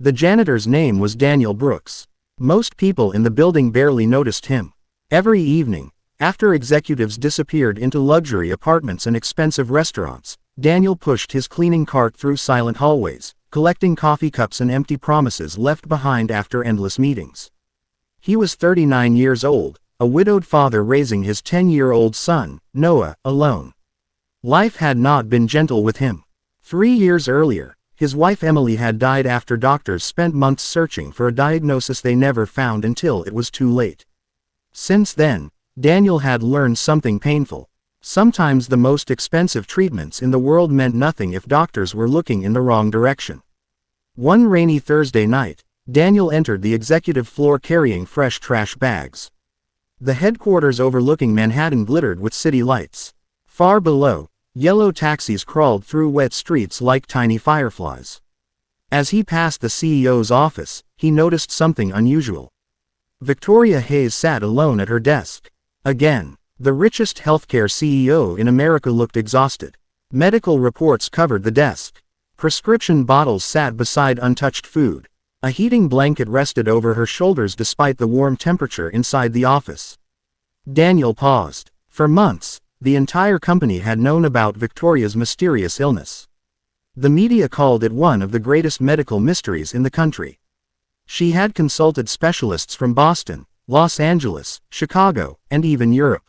The janitor's name was Daniel Brooks. Most people in the building barely noticed him. Every evening, after executives disappeared into luxury apartments and expensive restaurants, Daniel pushed his cleaning cart through silent hallways, collecting coffee cups and empty promises left behind after endless meetings. He was 39 years old, a widowed father raising his 10-year-old son, Noah, alone. Life had not been gentle with him. 3 years earlier, his wife Emily had died after doctors spent months searching for a diagnosis they never found until it was too late. Since then, Daniel had learned something painful. Sometimes the most expensive treatments in the world meant nothing if doctors were looking in the wrong direction. One rainy Thursday night, Daniel entered the executive floor carrying fresh trash bags. The headquarters overlooking Manhattan glittered with city lights. Far below, yellow taxis crawled through wet streets like tiny fireflies. As he passed the CEO's office, he noticed something unusual. Victoria Hayes sat alone at her desk. Again, the richest healthcare CEO in America looked exhausted. Medical reports covered the desk. Prescription bottles sat beside untouched food. A heating blanket rested over her shoulders despite the warm temperature inside the office. Daniel paused. For months, the entire company had known about Victoria's mysterious illness. The media called it one of the greatest medical mysteries in the country. She had consulted specialists from Boston, Los Angeles, Chicago, and even Europe.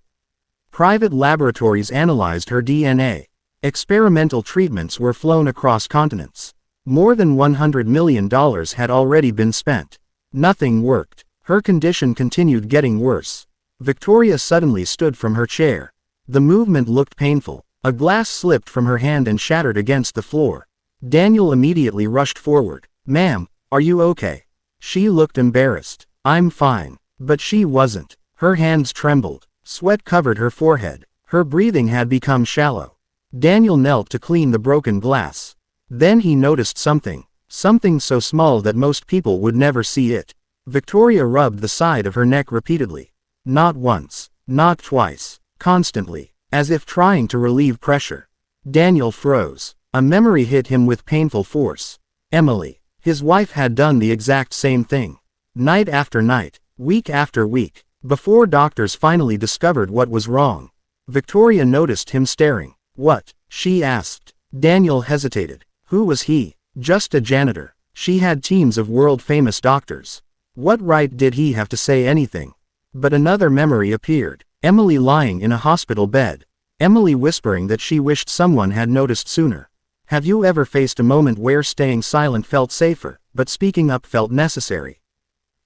Private laboratories analyzed her DNA. Experimental treatments were flown across continents. More than $100 million had already been spent. Nothing worked. Her condition continued getting worse. Victoria suddenly stood from her chair. The movement looked painful. A glass slipped from her hand and shattered against the floor. Daniel immediately rushed forward. "Ma'am, are you okay?" She looked embarrassed. "I'm fine." But she wasn't. Her hands trembled. Sweat covered her forehead. Her breathing had become shallow. Daniel knelt to clean the broken glass. Then he noticed something. Something so small that most people would never see it. Victoria rubbed the side of her neck repeatedly. Not once. Not twice. Constantly. As if trying to relieve pressure. Daniel froze. A memory hit him with painful force. Emily. His wife had done the exact same thing. Night after night. Week after week. Before doctors finally discovered what was wrong. Victoria noticed him staring. "What?" she asked. Daniel hesitated. Who was he? Just a janitor. She had teams of world-famous doctors. What right did he have to say anything? But another memory appeared. Emily lying in a hospital bed. Emily whispering that she wished someone had noticed sooner. Have you ever faced a moment where staying silent felt safer, but speaking up felt necessary?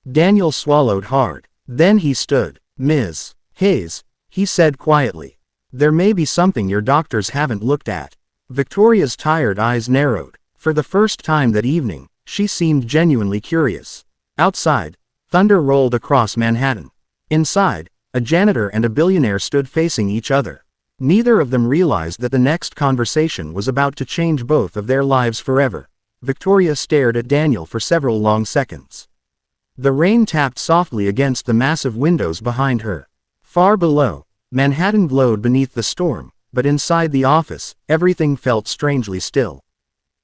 Daniel swallowed hard. Then he stood. "Ms. Hayes," he said quietly. "There may be something your doctors haven't looked at." Victoria's tired eyes narrowed. For the first time that evening, she seemed genuinely curious. Outside, thunder rolled across Manhattan. Inside, a janitor and a billionaire stood facing each other. Neither of them realized that the next conversation was about to change both of their lives forever. Victoria stared at Daniel for several long seconds. The rain tapped softly against the massive windows behind her. Far below, Manhattan glowed beneath the storm, but inside the office, everything felt strangely still.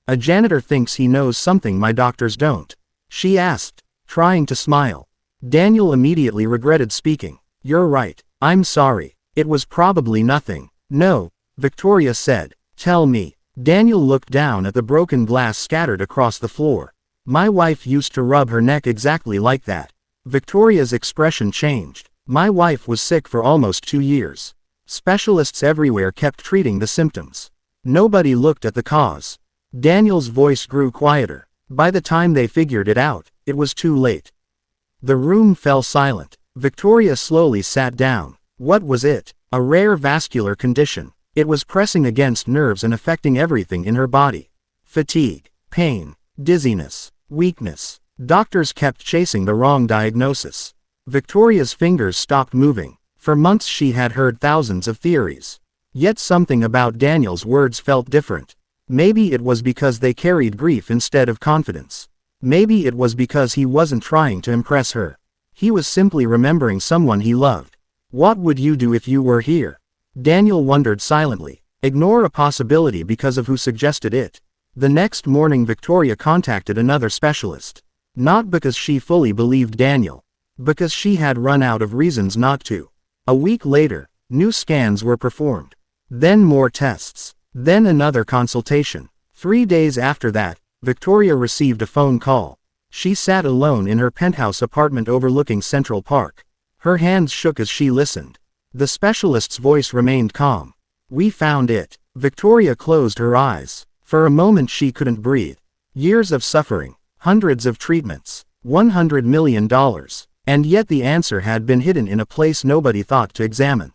"A janitor thinks he knows something my doctors don't," she asked, trying to smile. Daniel immediately regretted speaking. "You're right. I'm sorry. It was probably nothing." "No," Victoria said. "Tell me." Daniel looked down at the broken glass scattered across the floor. "My wife used to rub her neck exactly like that." Victoria's expression changed. "My wife was sick for almost 2 years. Specialists everywhere kept treating the symptoms. Nobody looked at the cause." Daniel's voice grew quieter. By the time they figured it out, it was too late. The room fell silent. Victoria slowly sat down. What was it? A rare vascular condition. It was pressing against nerves and affecting everything in her body. Fatigue, pain, dizziness, weakness. Doctors kept chasing the wrong diagnosis. Victoria's fingers stopped moving. For months she had heard thousands of theories. Yet something about Daniel's words felt different. Maybe it was because they carried grief instead of confidence. Maybe it was because he wasn't trying to impress her. He was simply remembering someone he loved. What would you do if you were here? Daniel wondered silently. Ignore a possibility because of who suggested it. The next morning Victoria contacted another specialist. Not because she fully believed Daniel. Because she had run out of reasons not to. A week later, new scans were performed. Then more tests. Then another consultation. 3 days after that, Victoria received a phone call. She sat alone in her penthouse apartment overlooking Central Park. Her hands shook as she listened. The specialist's voice remained calm. "We found it." Victoria closed her eyes. For a moment she couldn't breathe. Years of suffering, hundreds of treatments, $100 million. And yet the answer had been hidden in a place nobody thought to examine.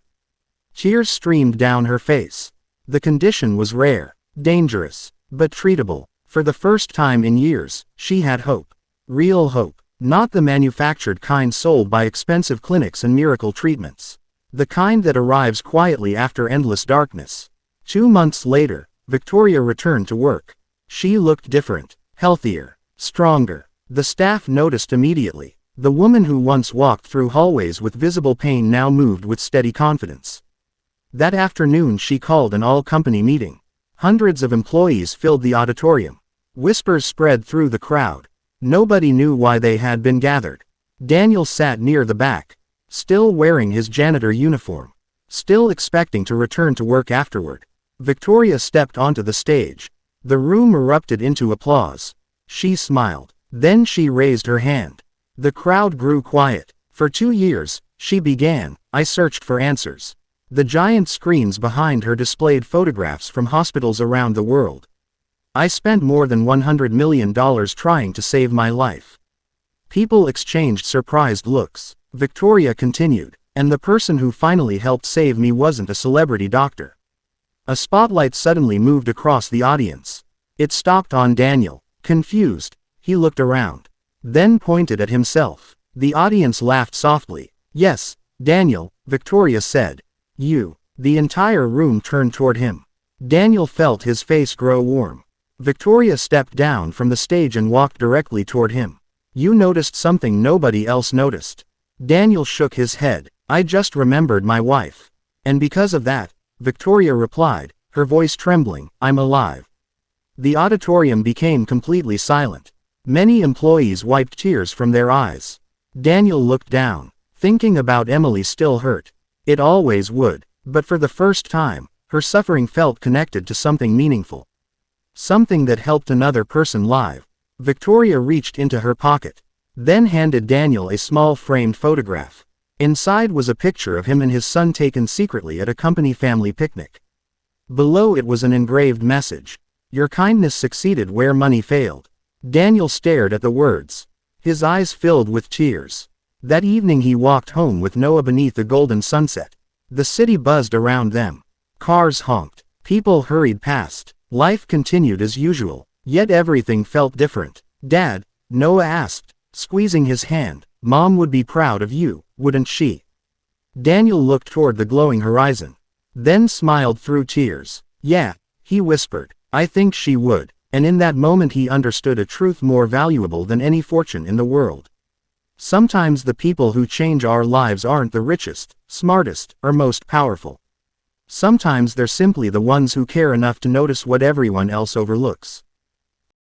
Tears streamed down her face. The condition was rare, dangerous, but treatable. For the first time in years, she had hope. Real hope. Not the manufactured kind sold by expensive clinics and miracle treatments. The kind that arrives quietly after endless darkness. 2 months later, Victoria returned to work. She looked different, healthier, stronger. The staff noticed immediately. The woman who once walked through hallways with visible pain now moved with steady confidence. That afternoon she called an all-company meeting. Hundreds of employees filled the auditorium. Whispers spread through the crowd. Nobody knew why they had been gathered. Daniel sat near the back, still wearing his janitor uniform, still expecting to return to work afterward. Victoria stepped onto the stage. The room erupted into applause. She smiled. Then she raised her hand. The crowd grew quiet. For 2 years, she began, I searched for answers. The giant screens behind her displayed photographs from hospitals around the world. I spent more than $100 million trying to save my life. People exchanged surprised looks. Victoria continued, and the person who finally helped save me wasn't a celebrity doctor. A spotlight suddenly moved across the audience. It stopped on Daniel. Confused, he looked around. Then pointed at himself. The audience laughed softly. Yes, Daniel, Victoria said. You. The entire room turned toward him. Daniel felt his face grow warm. Victoria stepped down from the stage and walked directly toward him. You noticed something nobody else noticed. Daniel shook his head. I just remembered my wife. And because of that, Victoria replied, her voice trembling, I'm alive. The auditorium became completely silent. Many employees wiped tears from their eyes. Daniel looked down. Thinking about Emily still hurt. It always would. But for the first time, her suffering felt connected to something meaningful. Something that helped another person live. Victoria reached into her pocket. Then handed Daniel a small framed photograph. Inside was a picture of him and his son taken secretly at a company family picnic. Below it was an engraved message. Your kindness succeeded where money failed. Daniel stared at the words. His eyes filled with tears. That evening he walked home with Noah beneath the golden sunset. The city buzzed around them. Cars honked. People hurried past. Life continued as usual, yet everything felt different. Dad, Noah asked, squeezing his hand, Mom would be proud of you, wouldn't she? Daniel looked toward the glowing horizon. Then smiled through tears. Yeah, he whispered, I think she would. And in that moment he understood a truth more valuable than any fortune in the world. Sometimes the people who change our lives aren't the richest, smartest, or most powerful. Sometimes they're simply the ones who care enough to notice what everyone else overlooks.